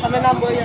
সামনে নাম বই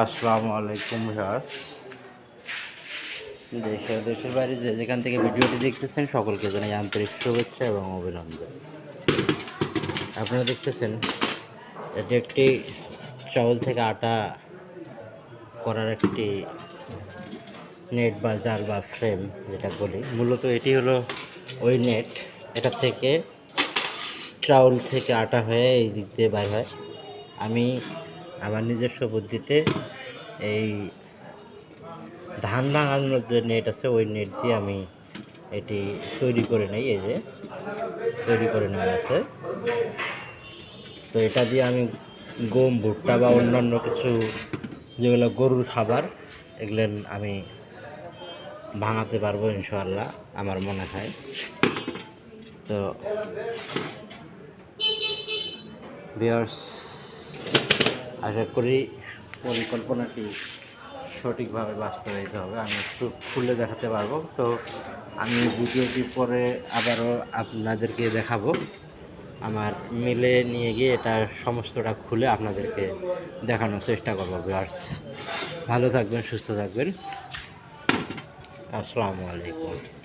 আসসালামু আলাইকুম ভিউয়ার্স, দেশের বাইরে যেখান থেকে ভিডিওটি দেখতেছেন সকলকে জানাই আন্তরিক শুভেচ্ছা এবং অভিনন্দন। আপনারা দেখতেছেন এটি একটি চাউল থেকে আটা করার একটি নেট বা জাল বা ফ্রেম যেটা বলি, মূলত এটি হলো ওই নেট। এটা থেকে চাউল থেকে আটা হয়ে এই দিক দিয়ে বের হয়। আমি আমার নিজস্ব বুদ্ধিতে এই ধান ভাঙানোর যে নেট আছে ওই নেট দিয়ে আমি এটি তৈরি করে নেই। এই যে তৈরি করে নেওয়া আছে, তো এটা দিয়ে আমি গম, ভুট্টা বা অন্যান্য কিছু যেগুলো গরুর খাবার এগুলো আমি ভাঙাতে পারবো ইনশাআল্লাহ, আমার মনে হয়। তো ভিউয়ার্স, আশা করি পরিকল্পনাটি সঠিকভাবে বাস্তবায়িত হবে। আমি একটু খুলে দেখাতে পারবো। তো আমি ভিডিওটি পরে আবারও আপনাদেরকে দেখাবো। আমার মিলে নিয়ে গিয়ে এটা সমস্তটা খুলে আপনাদেরকে দেখানোর চেষ্টা করবো। ভিউয়ার্স, ভালো থাকবেন, সুস্থ থাকবেন। আসসালামু আলাইকুম।